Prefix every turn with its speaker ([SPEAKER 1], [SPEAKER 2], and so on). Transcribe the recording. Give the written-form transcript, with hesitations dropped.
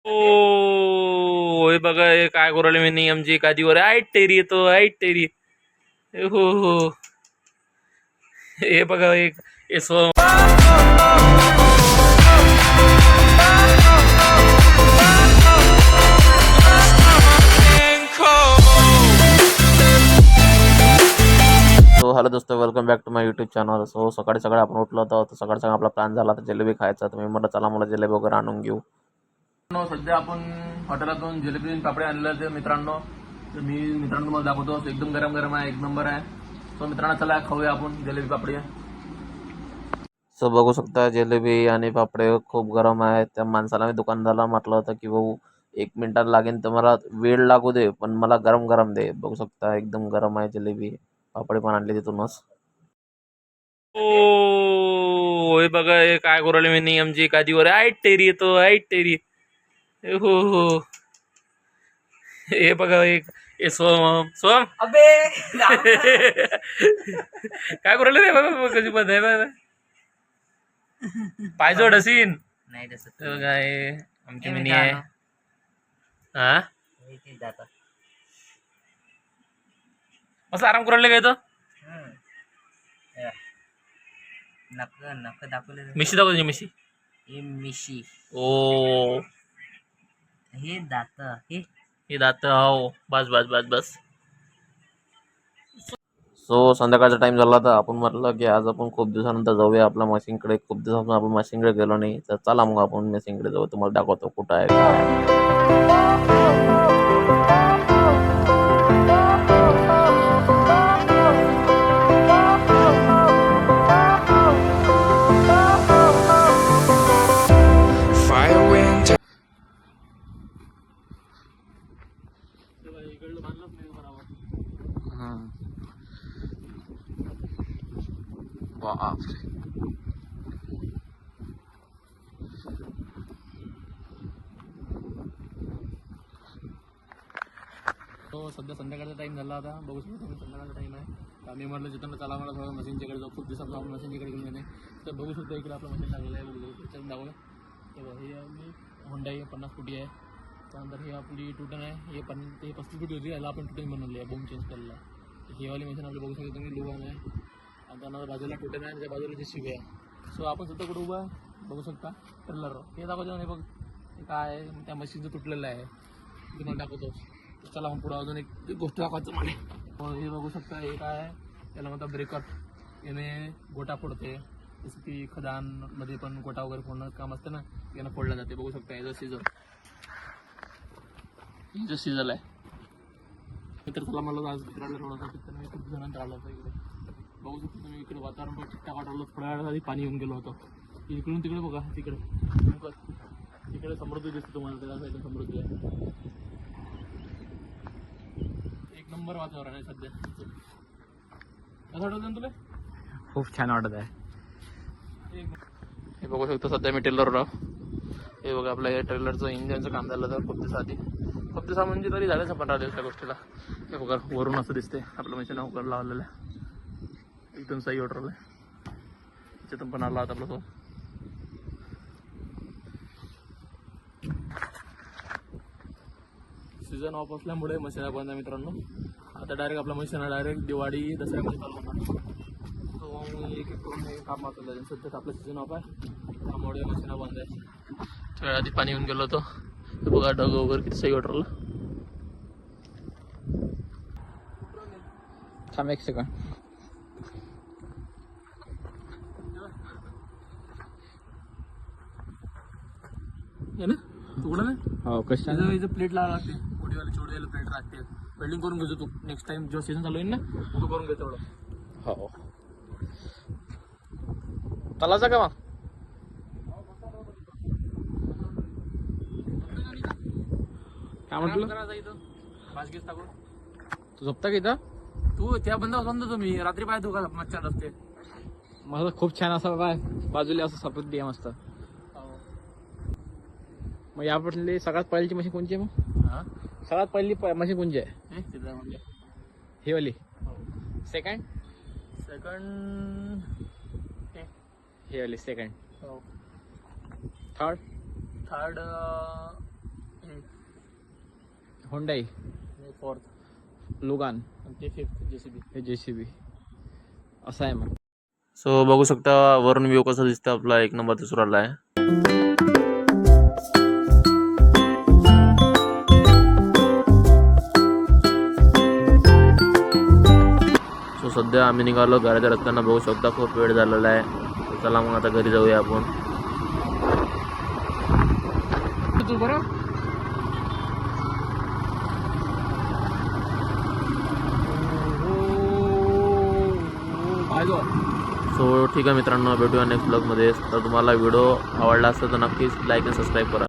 [SPEAKER 1] ओ हे बघा हे काय करू राहिले मी नियमची कादीवर ऐट तेरी येतो ऐट तेरी हो हो हे बघा एक हे सो हॅलो दोस्तों, welcome back to my YouTube channel. So सकाळी सकाळी आपण उठलो होतो, तर सकाळचा आपला प्लॅन झाला तर जिलेबी खायचा. तर मी म्हटलं चला मला जिलेबी वगैरे आणून घेऊ. सध्या आपण हॉटेलातून जिलेबी पापडे आणले होते मित्रांनो. तर मी मित्रांनो तुम्हाला दाखवतो, एकदम गरम गरम आहे, एक नंबर आहे. सो मित्रांनो चला खाऊया आपण जिलेबी पापडी. सो बघू शकता जिलेबी आणि पापडे खूप गरम आहे. त्या माणसाला मी दुकानदाराला म्हटलं होतं की भाऊ 1 मिनिटात लागेल तर मला वेळ लागू दे, पण मला गरम गरम दे. बघू शकता एकदम गरम आहे जिलेबी. पापडी पण आणली तिथूनच. ओ हे बघा हे काय करू राहिले मी नियमची कादीवर ऐट तेरी येतो ऐट तेरी हो हो हे बघा एक हे सोम सोम
[SPEAKER 2] अबे
[SPEAKER 1] काय करू राहिले रे बाबा कशी पद आहे पायजोड असीन
[SPEAKER 2] नाही तसं
[SPEAKER 1] हे बघा हे आमची
[SPEAKER 2] हे
[SPEAKER 1] मिनी आहे.
[SPEAKER 2] मित्रांनो,
[SPEAKER 1] हा
[SPEAKER 2] इथे जातात.
[SPEAKER 1] मस्त आराम करू राहिले काय तो
[SPEAKER 2] हे, नक नक दाखवले
[SPEAKER 1] मिशी दाखवतो मिशी.
[SPEAKER 2] हे मिशी,
[SPEAKER 1] ओ
[SPEAKER 2] हे दात,
[SPEAKER 1] हे दात हो बस बस बस बस. सो संध्याकाळचा टाइम झाला तर आपण म्हटलं की आज आपण खूप दिवसानंतर जाऊया आपल्या मशीनकडे. खूप दिवसापासून आपण मशीनकडे गेलो नाही, तर चला मग आपण मशीनकडे जाऊ. तुम्हाला दाखवतो कुठं आहे काय. तो सध्या संध्याकाळचा टाइम झाला आता. बघू शकतो तुम्ही संध्याकाळचा टाइम आहे. मी म्हटलं जिथं चला मला थोडं मशीनच्याकडे जाऊ. खूप दिवसात आपण मशीनच्याकडे गेलो नाही. तर बघू शकतो इकडे आपलं मशीन लागलेलं आहे. बघू त्याच्यात दाखवलं तर हे आपली होंडाई 50 फुटी आहे. त्यानंतर ही आपली टूटन आहे. हे 35 फुटी होती, याला आपण टूटन बनवली आहे, बूम चेंज केलेला आहे. ही वाली मशीन आपली बघू शकतो तुम्ही लुवान आहे. आणि त्यानंतर बाजूला टूटन आहे, त्या बाजूला जी शिवे आहे. सो आपण सुद्धा कुठं उभा बघू शकता ट्रेलर हे दाखवतो नाही बघ हे काय आहे, त्या मशीनचं तुटलेलं आहे तुम्हाला दाखवतो. चला मग पुढं अजून एक गोष्ट दाखवायचं मला. हे बघू शकता हे काय आहे, त्याला म्हणतात ब्रेकअप. याने गोटा फोडते, जसं की खदानमध्ये पण गोटा वगैरे फोडणं काम असतं ना, यानं फोडलं जाते. बघू शकता याचं सीझर, हे जो सीझर आहे. तर चला मला आज फिरायला थोडासा तर मी खूप जणांतर आलो होतो इकडे. बघू शकतो तुम्ही इकडे वातावरण पण ठीकठाक वाटलं. थोड्या वेळात आधी पाणी येऊन गेलो होतं. इकडून तिकडे बघा, तिकडे समृद्धी दिसते तुम्हाला, त्या साईडला समृद्धी आहे. एक नंबर वातावरण आहे सध्या. कसं वाटत ना तुला?
[SPEAKER 2] खूप छान वाटत आहे.
[SPEAKER 1] हे बघू शकतो सध्या मी टेलर राव. हे बघा आपल्या या ट्रेलरचं इंजनचं काम झालं तर खूप दिवसाआधी. खूप दिवसा म्हणजे तरी झालंच आपण राहिलं त्या गोष्टीला. हे बघा वरून असं दिसते आपलं मशीन उकर लावलेलं आहे. एकदम सही ऑर्डर आहे. त्याच्यातून पण आला होता आपला तो. सीझन ऑफ असल्यामुळे मशीन बंद आहे मित्रांनो. आता डायरेक्ट आपला मशीन डायरेक्ट दिवाळी दसऱ्यामध्ये चालू होणार. तो एक एक करून हे काम वाचलं. सध्याच आपलं सीझन ऑफ आहे त्यामुळे मशीन बंद आहे. थोड्या आधी पाणी येऊन गेलो होतो. हे बघा ढग वगैरे किती सही वाटरला.
[SPEAKER 2] थांब एक सेकंड.
[SPEAKER 1] ना तुकडं ना
[SPEAKER 2] हो कशा
[SPEAKER 1] प्लेट लावा लागते. मोठीवाली छोटीवाली प्लेट लागते. वेल्डिंग करून घेतो तू. नेक्स्ट टाइम जेव्हा सीझन चालू होईल ना तू करून घेतो एवढं.
[SPEAKER 2] हो चालायचं का मग? काय म्हटलं?
[SPEAKER 1] भाजगीस टाकून
[SPEAKER 2] तू झोपता का इथं?
[SPEAKER 1] तू त्या बंदा समजा तुम्ही रात्री पाहिजे तू का मच्छर असते.
[SPEAKER 2] माझं खूप छान असं बाय बाजूला असं सफेद आहे मस्त. मग यापटली सगळ्यात पहिलीची मशीन कोणची आहे मग? सगळ्यात पहिली मशीन कोणची आहे? ही वाली. सेकंड
[SPEAKER 1] सेकंड
[SPEAKER 2] ही वाली सेकंड.
[SPEAKER 1] हो.
[SPEAKER 2] थर्ड
[SPEAKER 1] थर्ड
[SPEAKER 2] होंडाई,
[SPEAKER 1] हे 4th
[SPEAKER 2] लुगान,
[SPEAKER 1] आणि ते 5th JCB.
[SPEAKER 2] हे JCB असं आहे मग.
[SPEAKER 3] सो बघू शकता वरून व्ह्यू कसा दिसतं आपला, एक नंबर दिसून राहिला आहे. सो सध्या आम्ही निघालो घराच्या रस्त्यांना, बघू शकता खूप वेळ झालेला आहे. तर चला मग आता घरी जाऊया आपण.
[SPEAKER 2] तू बरं
[SPEAKER 3] सो ठीक आहे मित्रांनो, भेटूया नेक्स्ट ब्लॉगमध्ये. तर तुम्हाला व्हिडिओ आवडला असेल तर नक्कीच लाईक आणि सबस्क्राईब करा.